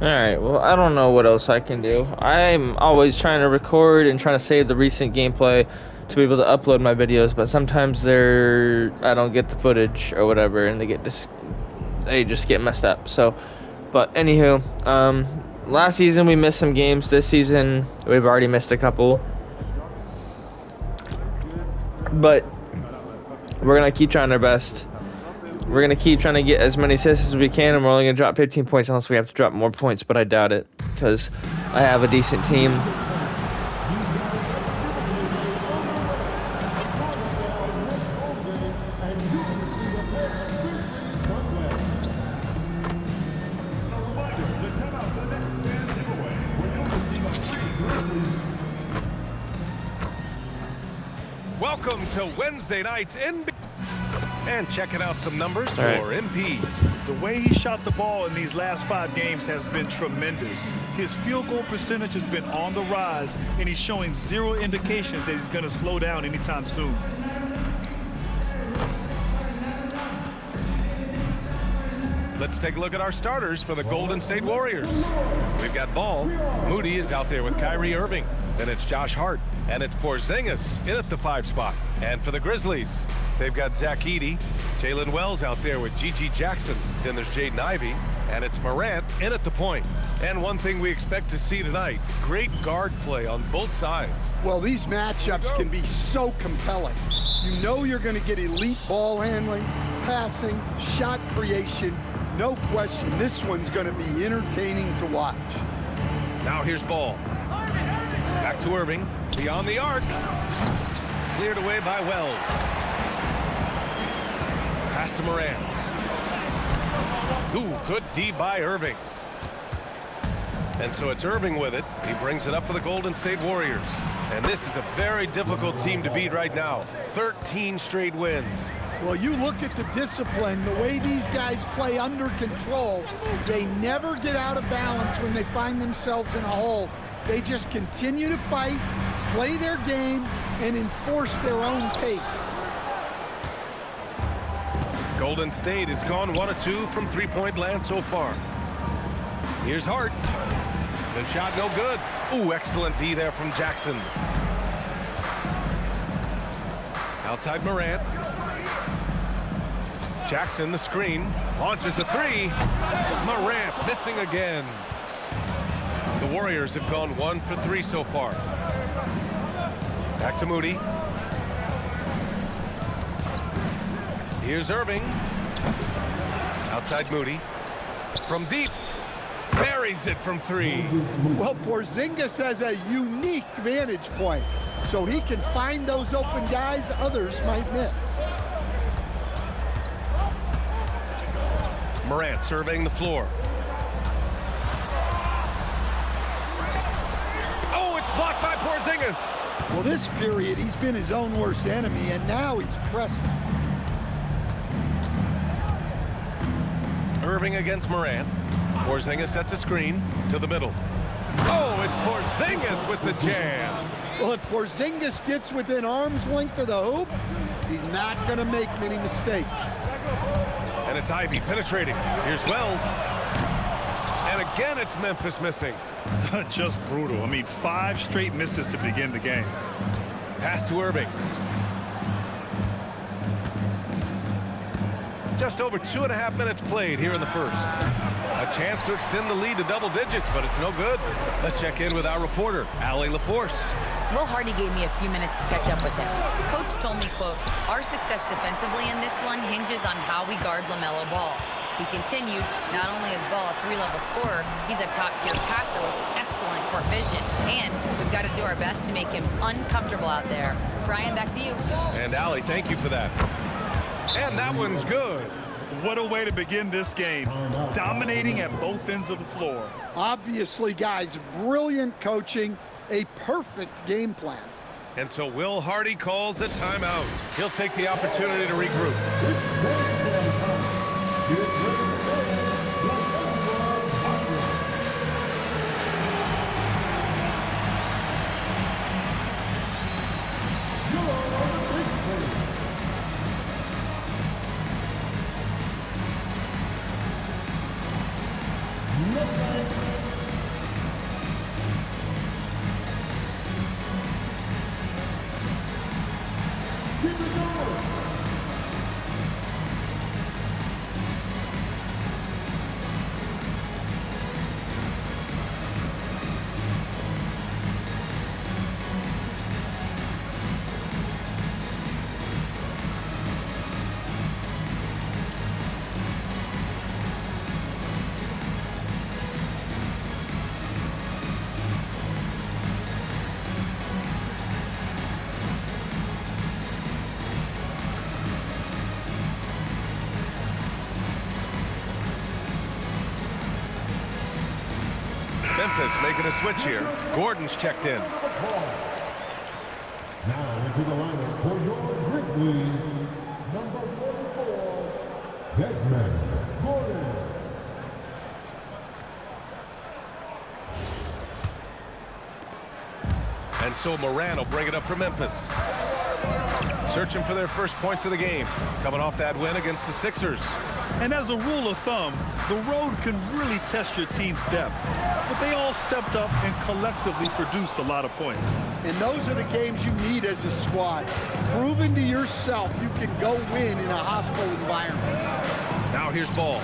Alright, well, I don't know what else I can do. I'm always trying to record and trying to save the recent gameplay to be able to upload my videos, but sometimes I don't get the footage or whatever, and they just get messed up. So, but anywho, last season we missed some games. This season we've already missed a couple, but we're gonna keep trying our best. We're going to keep trying to get as many assists as we can, and we're only going to drop 15 points unless we have to drop more points, but I doubt it because I have a decent team. Welcome to Wednesday night's NBA. And checking out some numbers for MP. The way he shot the ball in these last 5 games has been tremendous. His field goal percentage has been on the rise, and he's showing zero indications that he's going to slow down anytime soon. Let's take a look at our starters for the Golden State Warriors. We've got Ball. Moody is out there with Kyrie Irving. Then it's Josh Hart. And it's Porzingis in at the 5 spot. And for the Grizzlies, they've got Zach Edey, Jalen Wells out there with G.G. Jackson. Then there's Jaden Ivey, and it's Morant in at the point. And one thing we expect to see tonight, great guard play on both sides. Well, these matchups can be so compelling. You know you're going to get elite ball handling, passing, shot creation. No question, this one's going to be entertaining to watch. Now here's Ball. Back to Irving, beyond the arc. Cleared away by Wells. Pass to Morant. Ooh, good D by Irving. And so it's Irving with it. He brings it up for the Golden State Warriors. And this is a very difficult team to beat right now. 13 straight wins. Well, you look at the discipline, the way these guys play under control. They never get out of balance when they find themselves in a hole. They just continue to fight, play their game, and enforce their own pace. Golden State has gone 1 of 2 from three-point land so far. Here's Hart. The shot no good. Ooh, excellent D there from Jackson. Outside Morant. Jackson, the screen, launches a 3. Morant missing again. The Warriors have gone 1 for 3 so far. Back to Moody. Here's Irving. Outside Moody. From deep. Buries it from 3. Well, Porzingis has a unique vantage point, so he can find those open guys others might miss. Morant surveying the floor. Oh, it's blocked by Porzingis. Well, this period, he's been his own worst enemy, and now he's pressing. Irving against Morant. Porzingis sets a screen to the middle. Oh, it's Porzingis with the jam. Well, if Porzingis gets within arm's length of the hoop, he's not going to make many mistakes. And it's Ivey penetrating. Here's Wells. And again, it's Memphis missing. Just brutal. I mean, 5 straight misses to begin the game. Pass to Irving. Just over 2.5 minutes played here in the first. A chance to extend the lead to double digits, but it's no good. Let's check in with our reporter, Allie LaForce. Will Hardy gave me a few minutes to catch up with him. Coach told me, quote, "Our success defensively in this one hinges on how we guard LaMelo Ball." He continued, not only is Ball a 3-level scorer, he's a top-tier passer with excellent court vision. And we've got to do our best to make him uncomfortable out there. Brian, back to you. And Allie, thank you for that. And that one's good. What a way to begin this game. Dominating at both ends of the floor. Obviously, guys, brilliant coaching, a perfect game plan. And so Will Hardy calls the timeout. He'll take the opportunity to regroup. Memphis making a switch here. Gordon's checked in. Now into the lineup for your Grizzlies, number 44, Desmond Gordon. And so Moran will bring it up for Memphis. Searching for their first points of the game. Coming off that win against the Sixers. And as a rule of thumb, the road can really test your team's depth. But they all stepped up and collectively produced a lot of points. And those are the games you need as a squad. Proving to yourself you can go win in a hostile environment. Now here's Ball.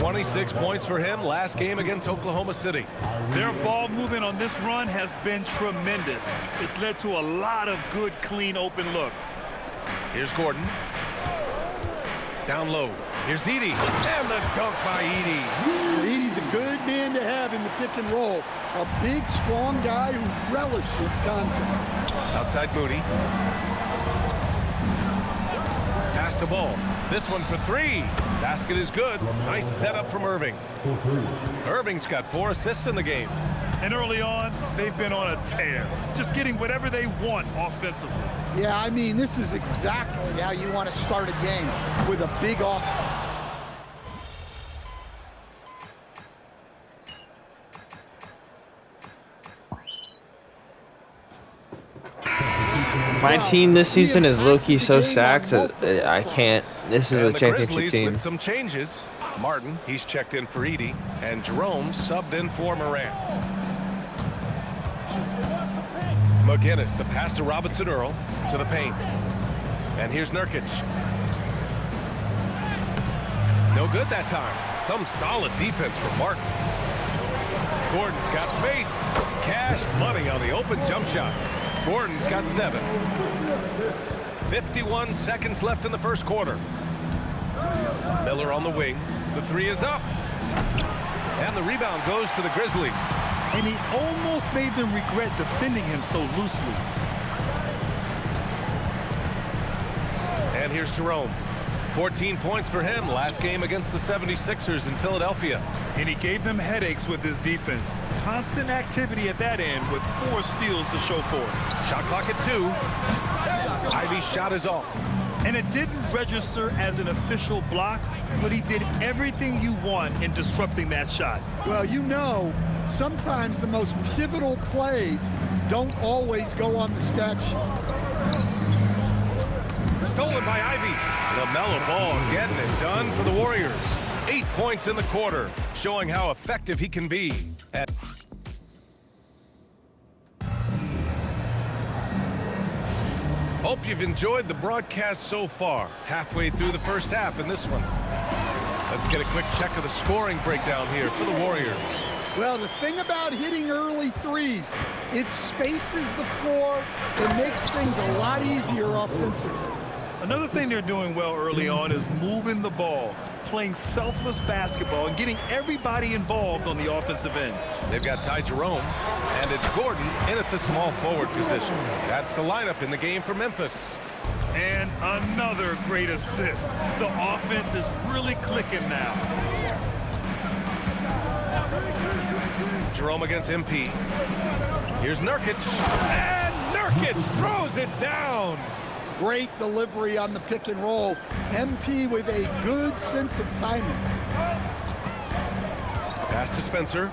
26 points for him last game against Oklahoma City. Their ball movement on this run has been tremendous. It's led to a lot of good, clean, open looks. Here's Gordon. Down low. Here's Edey. And the dunk by Edey. Edey's a good man to have in the pick and roll. A big, strong guy who relishes contact. Outside Moody. Pass to Ball. This one for three. Basket is good. Nice setup from Irving. Irving's got 4 assists in the game. And early on, they've been on a tear. Just getting whatever they want offensively. Yeah, I mean, this is exactly how you want to start a game, with a big offense. My team this season is low-key so stacked that I can't. This is a championship Grizzlies team. with some changes. Martin, he's checked in for Edey, and Jerome subbed in for Moran. McGinnis, the pass to Robinson Earl, to the paint. And here's Nurkic. No good that time. Some solid defense from Martin. Gordon's got space. Cash money on the open jump shot. Gordon's got 7. 51 seconds left in the first quarter. Miller on the wing. The 3 is up. And the rebound goes to the Grizzlies. And he almost made them regret defending him so loosely. And here's Jerome. 14 points for him last game against the 76ers in Philadelphia. And he gave them headaches with his defense. Constant activity at that end with 4 steals to show for it. Shot clock at 2. Ivy's shot is off. And it didn't register as an official block, but he did everything you want in disrupting that shot. Well, you know, sometimes the most pivotal plays don't always go on the stat sheet. Stolen by Ivy. LaMelo Ball getting it done for the Warriors. 8 points in the quarter, showing how effective he can be. Hope you've enjoyed the broadcast so far. Halfway through the first half in this one. Let's get a quick check of the scoring breakdown here for the Warriors. Well, the thing about hitting early threes, it spaces the floor. It makes things a lot easier offensively. Another thing they're doing well early on is moving the ball, playing selfless basketball, and getting everybody involved on the offensive end. They've got Ty Jerome, and it's Gordon in at the small forward position. That's the lineup in the game for Memphis. And another great assist. The offense is really clicking now. Jerome against MP. Here's Nurkic. And Nurkic throws it down. Great delivery on the pick and roll. MP with a good sense of timing. Pass to Spencer.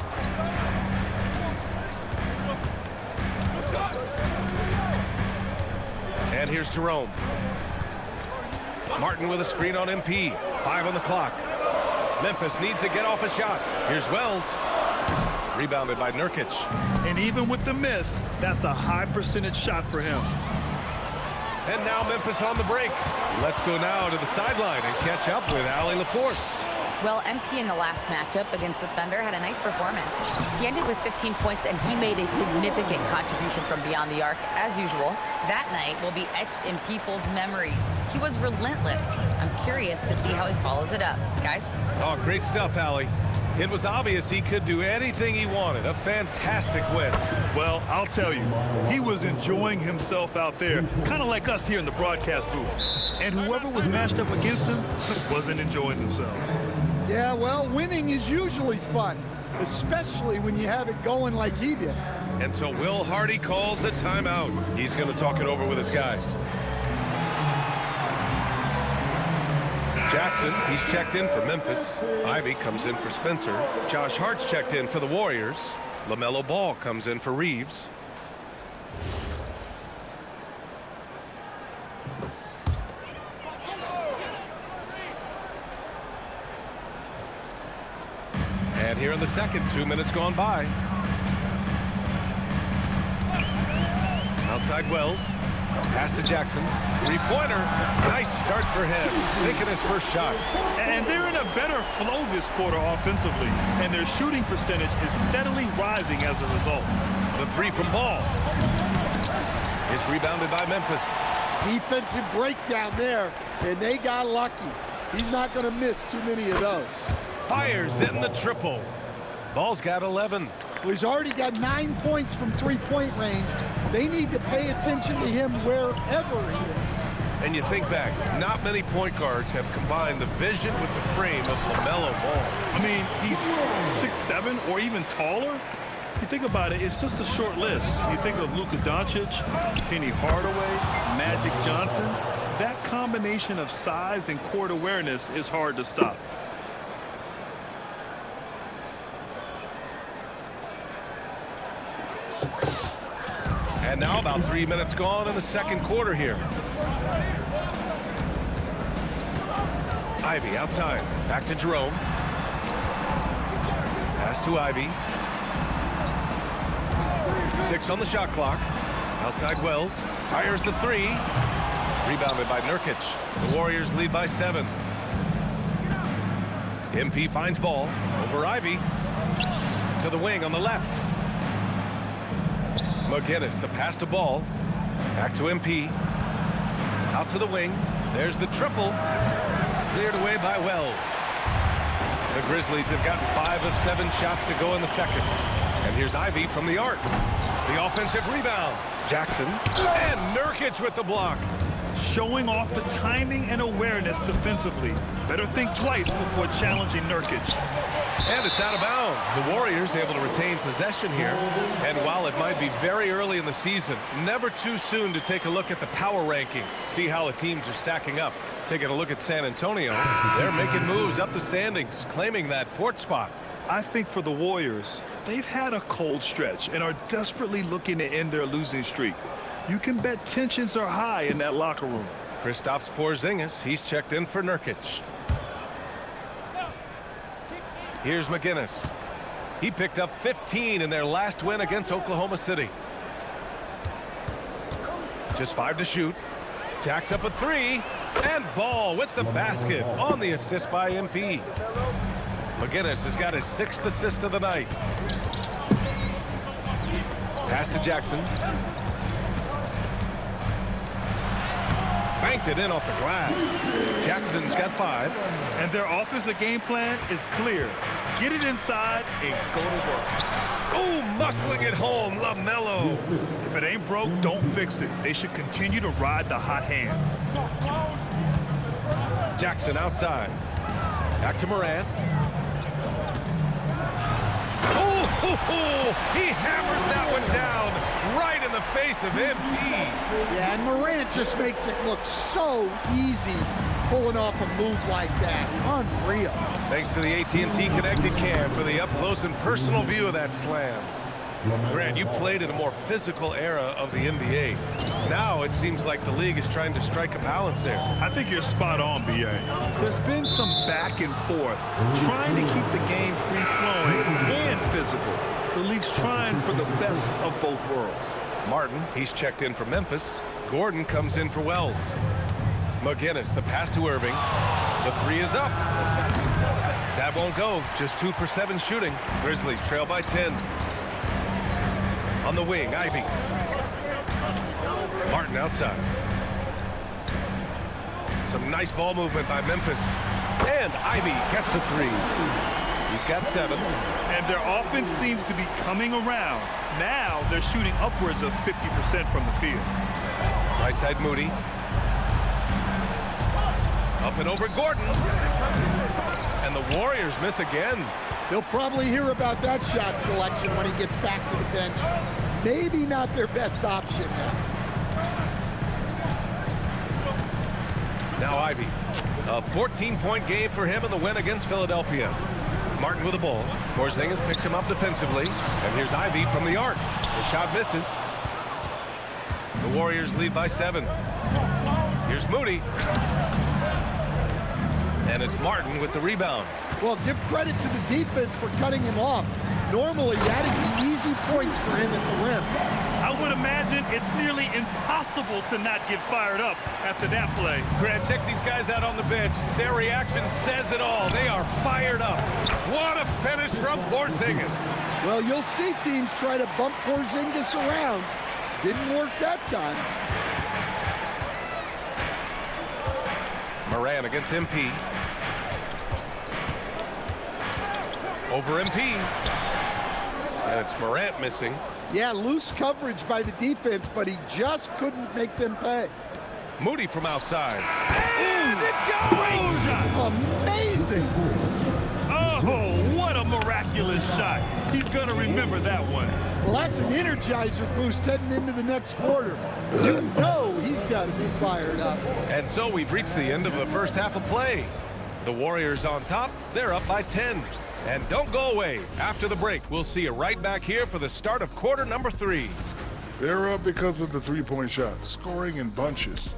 And here's Jerome. Martin with a screen on MP. 5 on the clock. Memphis needs to get off a shot. Here's Wells. Rebounded by Nurkic. And even with the miss, that's a high percentage shot for him. And now Memphis on the break. Let's go now to the sideline and catch up with Allie LaForce. Well, MP in the last matchup against the Thunder had a nice performance. He ended with 15 points, and he made a significant contribution from beyond the arc, as usual. That night will be etched in people's memories. He was relentless. I'm curious to see how he follows it up. Guys? Oh, great stuff, Allie. It was obvious he could do anything he wanted. A fantastic win. Well, I'll tell you, he was enjoying himself out there, kind of like us here in the broadcast booth. And whoever was matched up against him wasn't enjoying themselves. Yeah, well, winning is usually fun, especially when you have it going like he did. And so Will Hardy calls the timeout. He's going to talk it over with his guys. Jackson, he's checked in for Memphis. Ivy comes in for Spencer. Josh Hart's checked in for the Warriors. LaMelo Ball comes in for Reeves. And here in the second, 2 minutes gone by. Outside Wells. Pass to Jackson. Three-pointer. Nice start for him. Sinking his first shot. And they're in a better flow this quarter offensively. And their shooting percentage is steadily rising as a result. The three from Ball. It's rebounded by Memphis. Defensive breakdown there, and they got lucky. He's not going to miss too many of those. Fires in the triple. Ball's got 11. Well, he's already got 9 points from three-point range. They need to pay attention to him wherever he is. And you think back, not many point guards have combined the vision with the frame of LaMelo Ball. I mean, he's 6'7" or even taller. You think about it, it's just a short list. You think of Luka Doncic, Penny Hardaway, Magic Johnson. That combination of size and court awareness is hard to stop. And now about 3 minutes gone in the second quarter here. Ivy outside. Back to Jerome. Pass to Ivy. 6 on the shot clock. Outside Wells. Fires the three. Rebounded by Nurkic. The Warriors lead by 7. MP finds Ball. Over Ivy. To the wing on the left. McGinnis, the pass to Ball. Back to MP. Out to the wing. There's the triple. Cleared away by Wells. The Grizzlies have gotten 5 of 7 shots to go in the second. And here's Ivy from the arc. The offensive rebound. Jackson. And Nurkic with the block. Showing off the timing and awareness defensively. Better think twice before challenging Nurkic. And it's out of bounds. The Warriors able to retain possession here. And while it might be very early in the season, never too soon to take a look at the power rankings. See how the teams are stacking up. Taking a look at San Antonio. They're making moves up the standings, claiming that 4th spot. I think for the Warriors, they've had a cold stretch and are desperately looking to end their losing streak. You can bet tensions are high in that locker room. Kristaps Porzingis, he's checked in for Nurkic. Here's McGinnis. He picked up 15 in their last win against Oklahoma City. Just 5 to shoot. Jacks up a 3. And Ball with the basket on the assist by MP. McGinnis has got his 6th assist of the night. Pass to Jackson. Banked it in off the glass. Jackson's got 5. And their offensive game plan is clear. Get it inside and go to work. Oh, muscling it home, LaMelo. If it ain't broke, don't fix it. They should continue to ride the hot hand. Jackson outside. Back to Morant. Oh, he hammers that one down right in the face of MP. Yeah, and Morant just makes it look so easy pulling off a move like that. Unreal. Thanks to the AT&T Connected Cam for the up-close and personal view of that slam. Grant, you played in a more physical era of the NBA. Now it seems like the league is trying to strike a balance there. I think you're spot on, B.A. There's been some back and forth, trying to keep the game free-flowing and physical. The league's trying for the best of both worlds. Martin, he's checked in for Memphis. Gordon comes in for Wells. McGinnis, the pass to Irving. The 3 is up. That won't go. Just 2 for 7 shooting. Grizzlies trail by 10. On the wing, Ivy. Martin outside. Some nice ball movement by Memphis. And Ivy gets the 3. He's got 7. And their offense seems to be coming around. Now they're shooting upwards of 50% from the field. Right side Moody. Up and over Gordon. And the Warriors miss again. He'll probably hear about that shot selection when he gets back to the bench. Maybe not their best option now. Now Ivy. A 14-point game for him in the win against Philadelphia. Martin with the ball. Porzingis picks him up defensively. And here's Ivy from the arc. The shot misses. The Warriors lead by 7. Here's Moody. And it's Martin with the rebound. Well, give credit to the defense for cutting him off. Normally, that'd be easy points for him at the rim. I would imagine it's nearly impossible to not get fired up after that play. Grant, check these guys out on the bench. Their reaction says it all. They are fired up. What a finish from Porzingis. Well, you'll see teams try to bump Porzingis around. Didn't work that time. Moran against MP. Over MP. And it's Morant missing. Yeah, loose coverage by the defense, but he just couldn't make them pay. Moody from outside. And it goes! Amazing! Oh, what a miraculous shot. He's going to remember that one. Well, that's an energizer boost heading into the next quarter. You know he's got to be fired up. And so we've reached the end of the first half of play. The Warriors on top. They're up by 10. And don't go away. After the break, we'll see you right back here for the start of quarter number 3. They're up because of the three-point shot, scoring in bunches.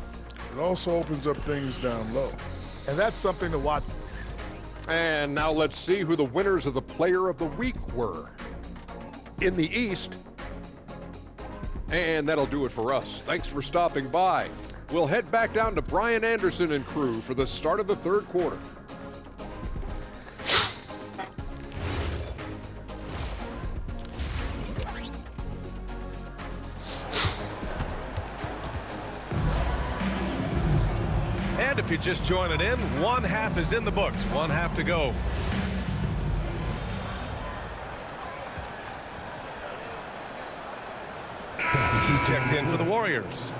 It also opens up things down low. And that's something to watch. And now let's see who the winners of the Player of the Week were. In the East. And that'll do it for us. Thanks for stopping by. We'll head back down to Brian Anderson and crew for the start of the third quarter. And if you're just joining in, one half is in the books. One half to go. He's checked in for the Warriors.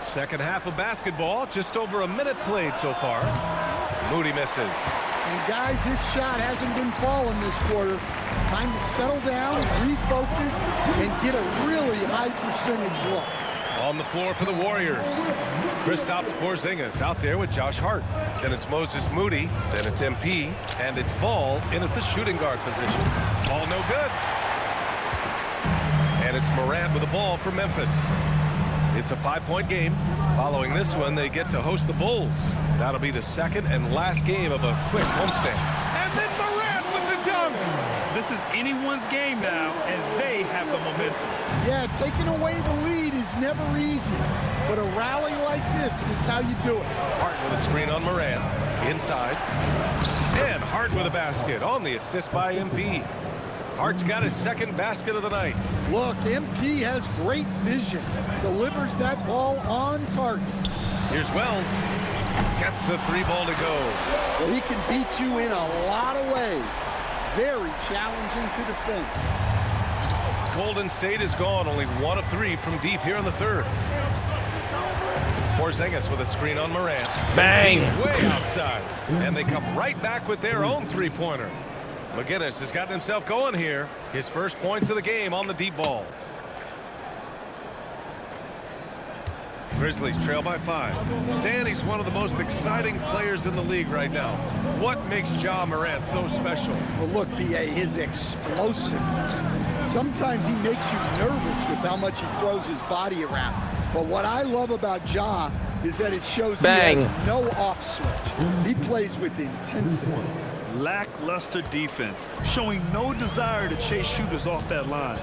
Second half of basketball, just over a minute played so far. Moody misses. And guys, his shot hasn't been falling this quarter. Time to settle down, refocus, and get a really high percentage look. On the floor for the Warriors. Kristaps Porzingis out there with Josh Hart. Then it's Moses Moody. Then it's MP. And it's Ball in at the shooting guard position. Ball no good. And it's Morant with the ball for Memphis. It's a 5-point game. Following this one, they get to host the Bulls. That'll be the second and last game of a quick homestand. And then Morant with the dunk. This is anyone's game now, and they have the momentum. Yeah, taking away the lead is never easy, but a rally like this is how you do it. Hart with a screen on Morant. Inside. And Hart with a basket on the assist by MP. Hart's got his second basket of the night. Look, MP has great vision. Delivers that ball on target. Here's Wells. Gets the 3-ball to go. Well, he can beat you in a lot of ways. Very challenging to defend. Golden State is gone. Only 1 of 3 from deep here in the third. Porzingis with a screen on Morant. Bang! Way outside. And they come right back with their own 3-pointer. McGinnis has gotten himself going here. His first points of the game on the deep ball. Grizzlies trail by 5. Stan, he's one of the most exciting players in the league right now. What makes Ja Morant so special? Well, look, B.A., his explosiveness. Sometimes he makes you nervous with how much he throws his body around. But what I love about Ja is that it shows Bang. He has no off switch. He plays with intensity. Lackluster defense, showing no desire to chase shooters off that line.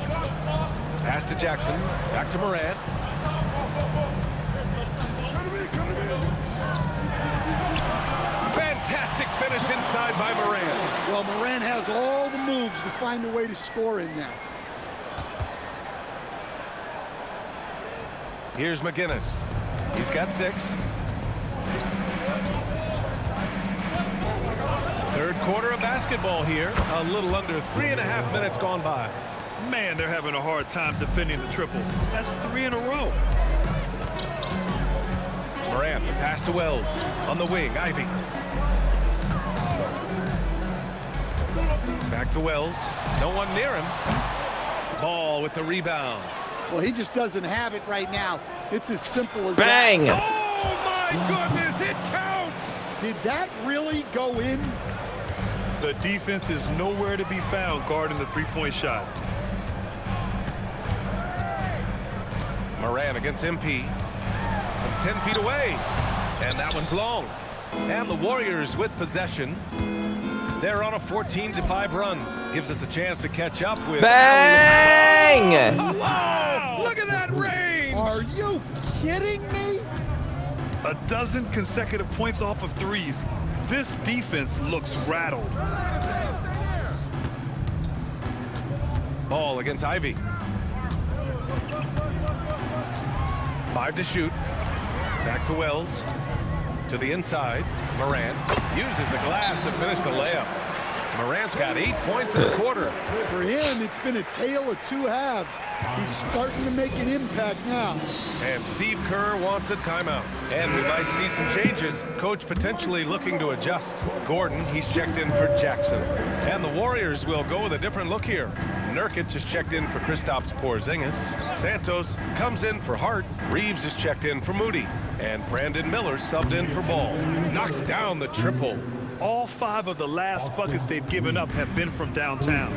Pass to Jackson. Back to Morant. Fantastic finish inside by Morant. Well, Morant has all the moves to find a way to score in there. Here's McGinnis. He's got 6. Third quarter of basketball here. A little under 3.5 minutes gone by. Man, they're having a hard time defending the triple. That's 3 in a row. Morant, the pass to Wells. On the wing, Ivy. Back to Wells. No one near him. Ball with the rebound. Well, he just doesn't have it right now. It's as simple as Bang! that. Oh, my goodness, it counts! Did that really go in? The defense is nowhere to be found guarding the three-point shot. Moran against MP. From 10 feet away. And that one's long. And the Warriors with possession. They're on a 14-5 run. Gives us a chance to catch up with... Bang! Wow! Look at that range! Are you kidding me? A dozen consecutive points off of threes. This defense looks rattled. Ball against Ivy. 5 to shoot. Back to Wells. To the inside. Moran uses the glass to finish the layup. Morant's got 8 points in the quarter. For him, it's been a tale of two halves. He's starting to make an impact now. And Steve Kerr wants a timeout. And we might see some changes. Coach potentially looking to adjust. Gordon, he's checked in for Jackson. And the Warriors will go with a different look here. Nurkic is checked in for Kristaps Porzingis. Santos comes in for Hart. Reeves is checked in for Moody. And Brandon Miller subbed in for Ball. Knocks down the triple. All 5 of the last buckets they've given up have been from downtown.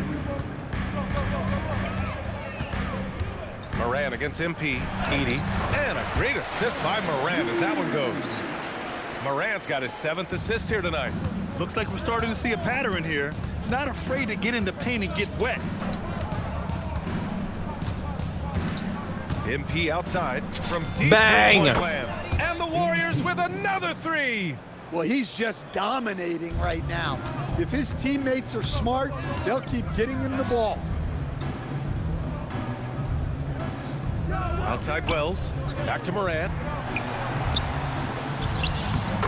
Moran against MP. Edie. And a great assist by Moran as that one goes. Moran's got his 7th assist here tonight. Looks like we're starting to see a pattern here. Not afraid to get in the paint and get wet. MP outside from deep Bang! three-point land. And the Warriors with another 3. Well, he's just dominating right now. If his teammates are smart, they'll keep getting him the ball. Outside Wells. Back to Moran.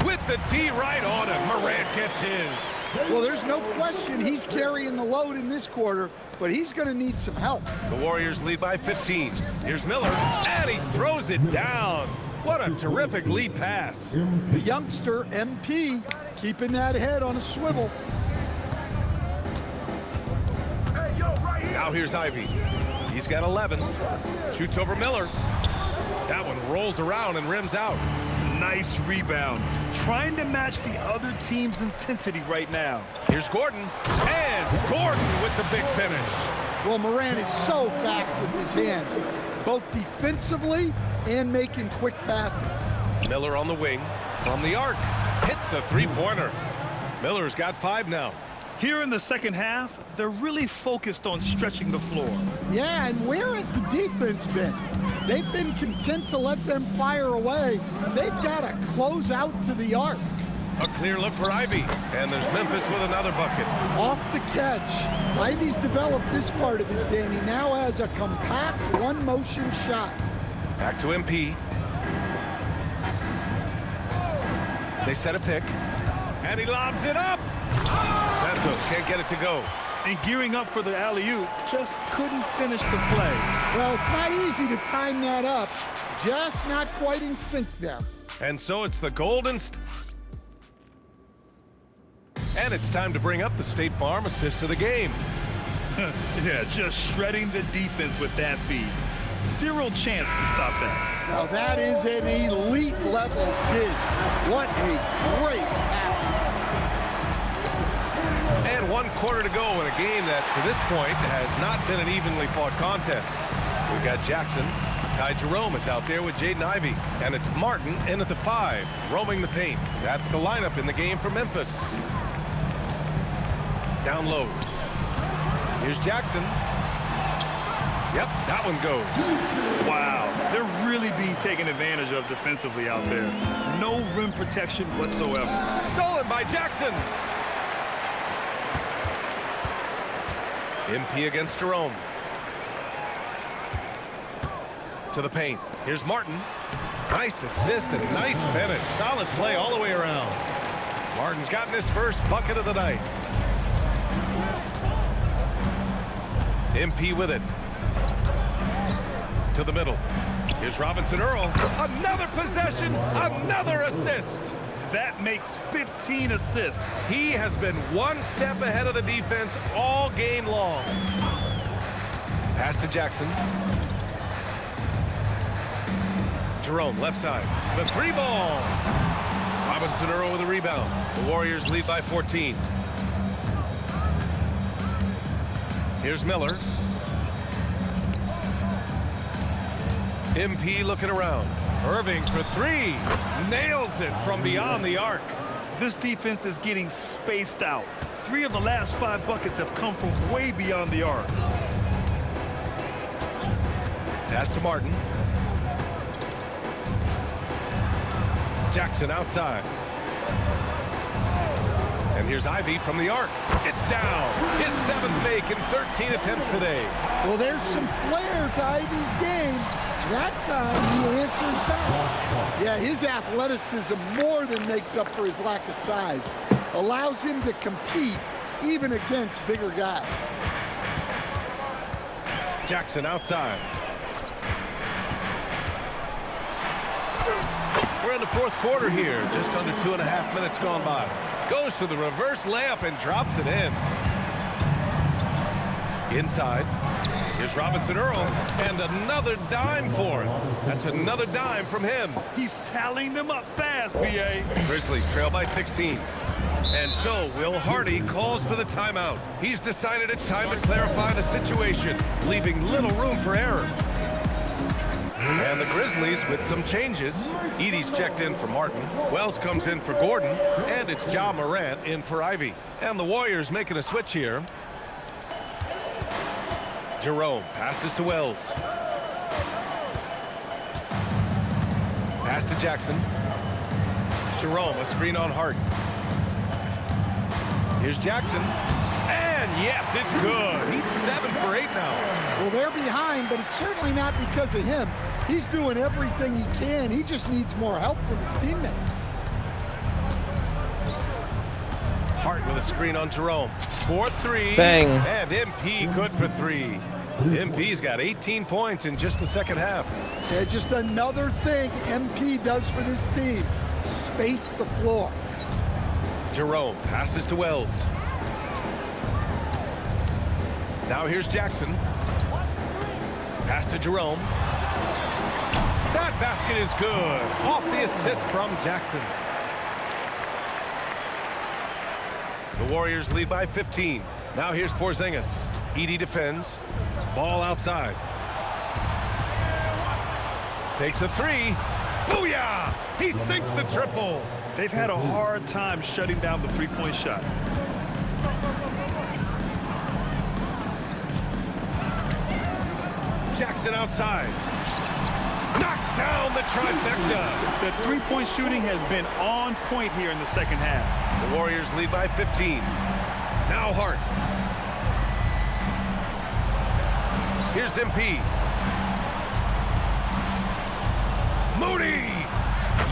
With the D right on him. Moran gets his. Well, there's no question he's carrying the load in this quarter, but he's going to need some help. The Warriors lead by 15. Here's Miller, and he throws it down. What a terrific lead pass. The youngster, MP, keeping that head on a swivel. Now here's Ivy. He's got 11. Shoots over Miller. That one rolls around and rims out. Nice rebound. Trying to match the other team's intensity right now. Here's Gordon. And Gordon with the big finish. Well, Moran is so fast with his hands, both defensively and making quick passes. Miller on the wing. From the arc. Hits a three-pointer. Miller's got 5 now. Here in the second half, they're really focused on stretching the floor. Yeah, and where has the defense been? They've been content to let them fire away. They've got to close out to the arc. A clear look for Ivy. And there's Memphis with another bucket. Off the catch. Ivy's developed this part of his game. He now has a compact one-motion shot. Back to MP. They set a pick. And he lobs it up. Santos can't get it to go. And gearing up for the alley-oop, just couldn't finish the play. Well, it's not easy to time that up. Just not quite in sync there. And so it's the Golden and it's time to bring up the State Farm assist of the game. Yeah, just shredding the defense with that feed. Zero chance to stop that. Now that is an elite level dig. What a great pass. And 1 quarter to go in a game that, to this point, has not been an evenly fought contest. We've got Jackson. Ty Jerome is out there with Jaden Ivey. And it's Martin in at the 5, roaming the paint. That's the lineup in the game for Memphis. Down low. Here's Jackson. Yep, that one goes. Wow, they're really being taken advantage of defensively out there. No rim protection whatsoever. Stolen by Jackson. MP against Jerome. To the paint. Here's Martin. Nice assist and nice finish. Solid play all the way around. Martin's gotten his first bucket of the night. MP with it. To the middle. Here's Robinson Earl. Another possession, another assist. That makes 15 assists. He has been one step ahead of the defense all game long. Pass to Jackson. Jerome, left side. The three ball. Robinson Earl with a rebound. The Warriors lead by 14. Here's Miller. MP looking around. Irving for three. Nails it from beyond the arc. This defense is getting spaced out. 3 of the last 5 buckets have come from way beyond the arc. Pass to Martin. Jackson outside. And here's Ivy from the arc. It's down. His 7th make in 13 attempts today. Well, there's some flair to Ivy's game. That time he answers back. Yeah, his athleticism more than makes up for his lack of size. Allows him to compete even against bigger guys. Jackson outside. We're in the 4th quarter here. Just under 2.5 minutes gone by. Goes to the reverse layup and drops it in. Inside. Here's Robinson Earl, and another dime for him. That's another dime from him. He's tallying them up fast, B.A. Grizzlies trail by 16. And so Will Hardy calls for the timeout. He's decided it's time to clarify the situation, leaving little room for error. And the Grizzlies with some changes. Edie's checked in for Martin. Wells comes in for Gordon. And it's Ja Morant in for Ivy. And the Warriors making a switch here. Jerome passes to Wells. Pass to Jackson. Jerome, a screen on Hart. Here's Jackson. And yes, it's good. He's 7 for 8 now. Well, they're behind, but it's certainly not because of him. He's doing everything he can. He just needs more help from his teammates. Hart with a screen on Jerome. 4-3. Bang. And MP good for 3. MP's got 18 points in just the second half. Yeah, just another thing MP does for this team. Space the floor. Jerome passes to Wells. Now here's Jackson. Pass to Jerome. That basket is good. Off the assist from Jackson. The Warriors lead by 15. Now here's Porzingis. Edie defends. Ball outside. Takes a 3. Booyah! He sinks the triple. They've had a hard time shutting down the three-point shot. Jackson outside. Knocks down the trifecta. The three-point shooting has been on point here in the second half. The Warriors lead by 15. Now Hart. Here's MP. Moody!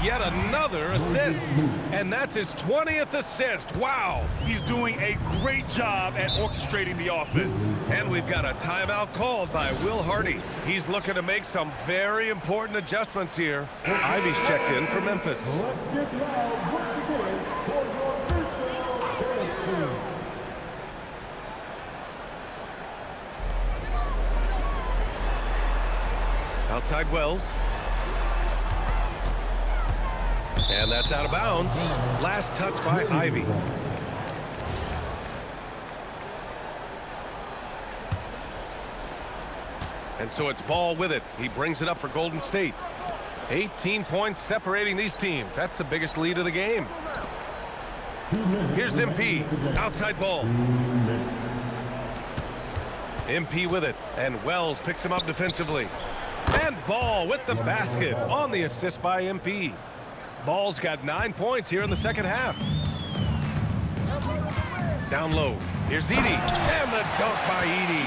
Yet another assist. And that's his 20th assist. Wow. He's doing a great job at orchestrating the offense. And we've got a timeout called by Will Hardy. He's looking to make some very important adjustments here. Ivy's checked in for Memphis. Let's get loud once again for your first team. Outside Wells. And that's out of bounds. Last touch by Ivy. And so it's Ball with it. He brings it up for Golden State. 18 points separating these teams. That's the biggest lead of the game. Here's MP. Outside Ball. MP with it. And Wells picks him up defensively. And Ball with the basket on the assist by MP. Ball's got 9 points here in the second half. Down low. Here's Edie. And the dunk by Edie.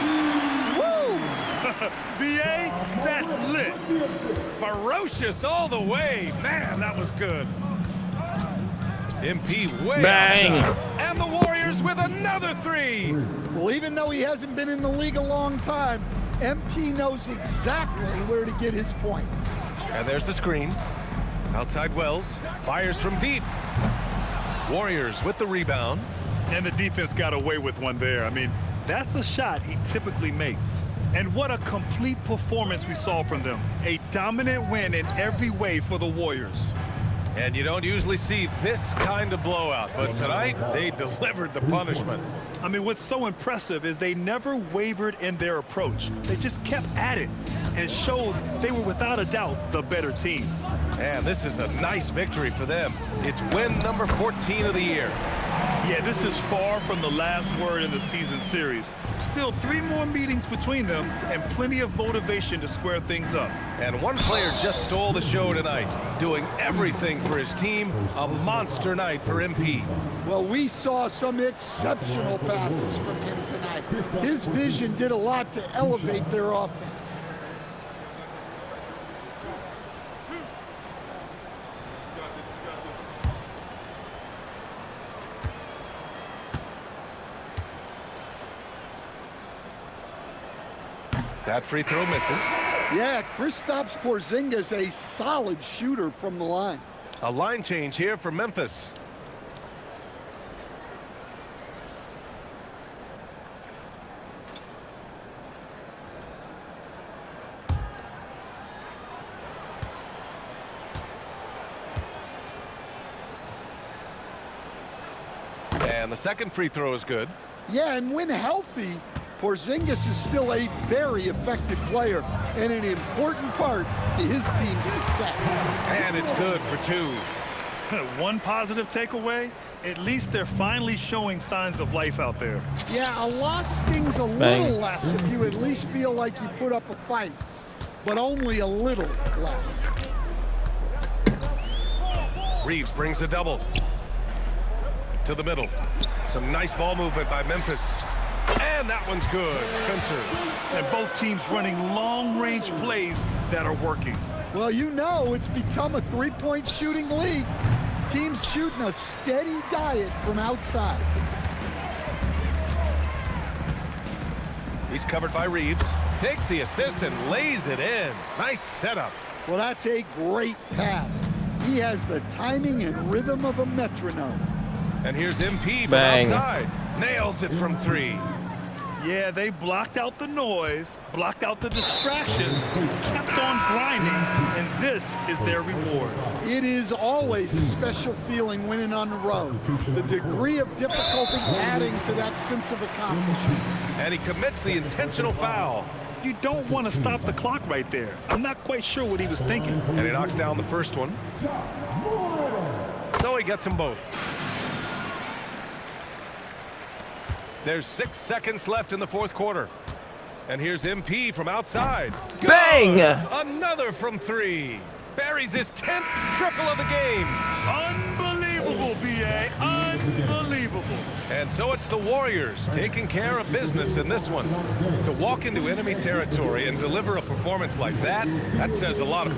Woo! B.A., that's lit. Ferocious all the way. Man, that was good. MP way Bang. outside. And the Warriors with another 3. Well, even though he hasn't been in the league a long time, MP knows exactly where to get his points. And there's the screen. Outside Wells. Fires from deep. Warriors with the rebound. And the defense got away with one there. I mean, that's a shot he typically makes. And what a complete performance we saw from them. A dominant win in every way for the Warriors. And you don't usually see this kind of blowout, but tonight they delivered the punishment. I mean, what's so impressive is they never wavered in their approach. They just kept at it and showed they were without a doubt the better team. And this is a nice victory for them. It's win number 14 of the year. Yeah, this is far from the last word in the season series. Still 3 more meetings between them and plenty of motivation to square things up. And one player just stole the show tonight, doing everything for his team. A monster night for MP. Well, we saw some exceptional passes from him tonight. His vision did a lot to elevate their offense. That free throw misses. Yeah, Kristaps Porzingis, a solid shooter from the line. A line change here for Memphis. And the second free throw is good. Yeah, and when healthy, Porzingis is still a very effective player and an important part to his team's success. And it's good for 2. One positive takeaway, at least they're finally showing signs of life out there. Yeah, a loss stings a Bang. little less if you at least feel like you put up a fight, but only a little less. Reeves brings the double. To the middle. Some nice ball movement by Memphis. And that one's good, Spencer. And both teams running long-range plays that are working. Well, you know it's become a three-point shooting league. Teams shooting a steady diet from outside. He's covered by Reeves. Takes the assist and lays it in. Nice setup. Well, that's a great pass. He has the timing and rhythm of a metronome. And here's MP from Bang. outside. Nails it from 3. Yeah, they blocked out the noise, blocked out the distractions, kept on grinding, and this is their reward. It is always a special feeling winning on the road. The degree of difficulty adding to that sense of accomplishment. And he commits the intentional foul. You don't want to stop the clock right there. I'm not quite sure what he was thinking. And he knocks down the first one. So he gets them both. There's 6 seconds left in the fourth quarter. And here's MP from outside. Good. Bang! Another from 3. Buries his 10th triple of the game. Unbelievable, B.A. Unbelievable. And so it's the Warriors taking care of business in this one. To walk into enemy territory and deliver a performance like that says a lot of